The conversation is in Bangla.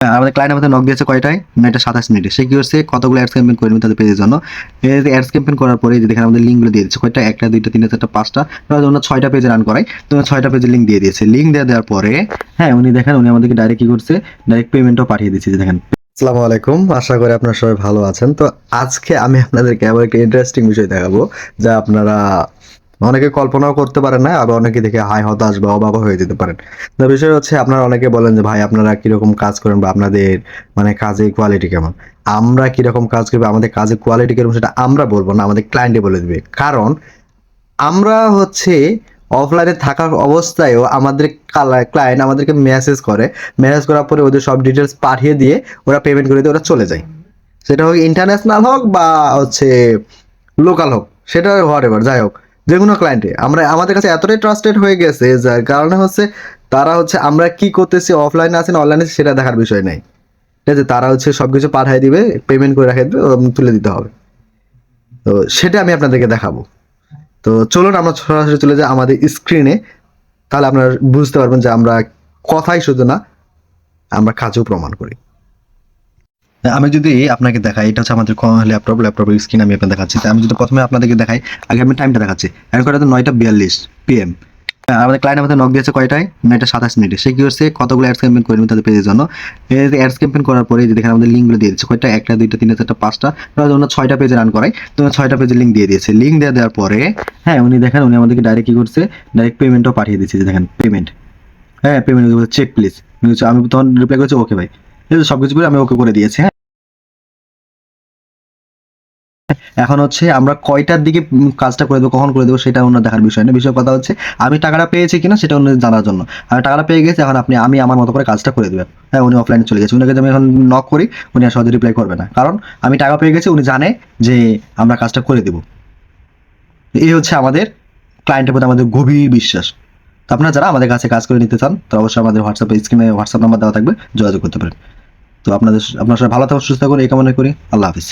আমাদের ক্লায়েন্ট আমাদের নক দিয়েছে কয়টায় না, এটা 27 মিনিটে। সে কি করছে, কতগুলো অ্যাডস ক্যাম্পেইন করে নেবে তাদের পেজের জন্য। এই অ্যাডস ক্যাম্পেইন করার পরে যে দেখেন আমাদের লিঙ্কগুলো দিয়ে দিচ্ছে কয়টা, 1টা 2টা 3টা 4টা 5টা, আমরা 6টা পেজে রান করাই, তো 6টা পেজে লিঙ্ক দিয়ে দিয়েছে। লিঙ্ক দেওয়ার পরে হ্যাঁ উনি দেখেন উনি আমাদেরকে ডাইরেক্ট কি করছে, ডাইরেক্ট পেমেন্টও পাঠিয়ে দিচ্ছে। যে দেখেন, আসসালামু আলাইকুম, আশা করি আপনারা সবাই ভালো আছেন। তো আজকে আমি আপনাদেরকে আবার একটা ইন্টারেস্টিং বিষয় দেখাবো, যা আপনারা অনেকে কল্পনাও করতে পারেন না, আবার অনেকে দেখে হাই হতাশ বা অবাক হয়ে যেতে পারেন। তো বিষয় হচ্ছে, আপনারা অনেকে বলেন যে ভাই আপনারা কিরকম কাজ করেন বা আপনাদের মানে কাজের কোয়ালিটি কেমন। আমরা কিরকম কাজ করি বা আমাদের কাজের কোয়ালিটি কিরকম সেটা আমরা বলবো না, আমাদের ক্লায়েন্টে বলে দিবে। কারণ আমরা হচ্ছে অফলাইনে থাকার অবস্থায়ও আমাদের ক্লায়েন্ট আমাদেরকে মেসেজ করে, মেসেজ করার পরে ওদের সব ডিটেলস পাঠিয়ে দিয়ে ওরা পেমেন্ট করে দিয়ে ওরা চলে যায়। সেটা হোক ইন্টারন্যাশনাল হোক বা হচ্ছে লোকাল হোক, সেটা হোয়াট এভার, যাই হোক যে কোনো ক্লায়েন্টে আমরা আমাদের কাছে এতটাই ট্রাস্টেড হয়ে গেছে, যার কারণে হচ্ছে তারা হচ্ছে আমরা কি করতেছি, অফলাইনে আছেন অনলাইনে সেটা দেখার বিষয় নাই। ঠিক আছে, তারা হচ্ছে সবকিছু পাঠিয়ে দিবে, পেমেন্ট করে রেখে দিবে, তুলে দিতে হবে। তো সেটা আমি আপনাদেরকে দেখাবো। তো চলুন আমরা সরাসরি চলে যাই আমাদের স্ক্রিনে, তাহলে আপনারা বুঝতে পারবেন যে আমরা কথাই শুধু না, আমরা কাজও প্রমাণ করি। আমি যদি আপনাকে দেখাই, এটা হচ্ছে আমাদের ল্যাপটপের স্ক্রিন আমি আপনাকে দেখাচ্ছি। আমি যদি প্রথমে আপনাদেরকে দেখাই, আগে আমি টাইমটা দেখাচ্ছি। এখন কয়টা, 9টা 42 PM। আমাদের ক্লায়েন্ট আমাদের নক দিয়েছে কয়টায় না, এটা 27 মিনিটে। সে কি করছে, কতগুলো অ্যাডস ক্যাম্পেইন করে নেবে তাদের পেজের জন্য। এই অ্যাডস ক্যাম্পেইন করার পরে যে দেখেন আমাদের লিঙ্কগুলো দিয়ে দিচ্ছে কয়টা, 1টা 2টা 3টা 4টা 5টা, আমরা 6টা পেজে রান করাই, তো 6টা পেজে লিঙ্ক দিয়ে দিয়েছে। লিঙ্ক দেওয়ার পরে হ্যাঁ উনি দেখেন উনি আমাদেরকে ডাইরেক্ট কি করছে, ডাইরেক্ট পেমেন্টও পাঠিয়ে দিচ্ছে। যে দেখেন পেমেন্ট, হ্যাঁ পেমেন্ট চেক প্লিজ। আমি তখন রিপ্লাই করেছি ওকে ভাই, এই সবকিছু করে আমি ওকে করে দিয়েছি। হ্যাঁ, এখন হচ্ছে আমরা কয়টার দিকে কাজটা করে দেবো, কখন করে দেবো সেটা অন্য দেখার বিষয় না। বিষয় কথা হচ্ছে আমি টাকাটা পেয়েছি কিনা সেটা অন্য জানার জন্য। আমি টাকাটা পেয়ে গেছি, এখন আমি আমার মতো করে কাজটা করে দেবেন। হ্যাঁ উনি অফলাইনে চলে গেছে, উনাকে যদি আমি এখন নক করি উনি আর সহজে রিপ্লাই করবে না, কারণ আমি টাকা পেয়ে গেছি, উনি জানে যে আমরা কাজটা করে দেবো। এই হচ্ছে আমাদের ক্লায়েন্টের প্রতি আমাদের গভীর বিশ্বাস। তো আপনারা যারা আমাদের কাছে কাজ করে নিতে চান, তো অবশ্যই আমাদের হোয়াটসঅ্যাপে স্ক্রিনে হোয়াটসঅ্যাপ নাম্বার দেওয়া থাকবে, যোগাযোগ করতে পারেন। তো আপনারা সবাই ভালো থাকুন, সুস্থ থাকুন এই কামনা করি। আল্লাহ হাফিজ।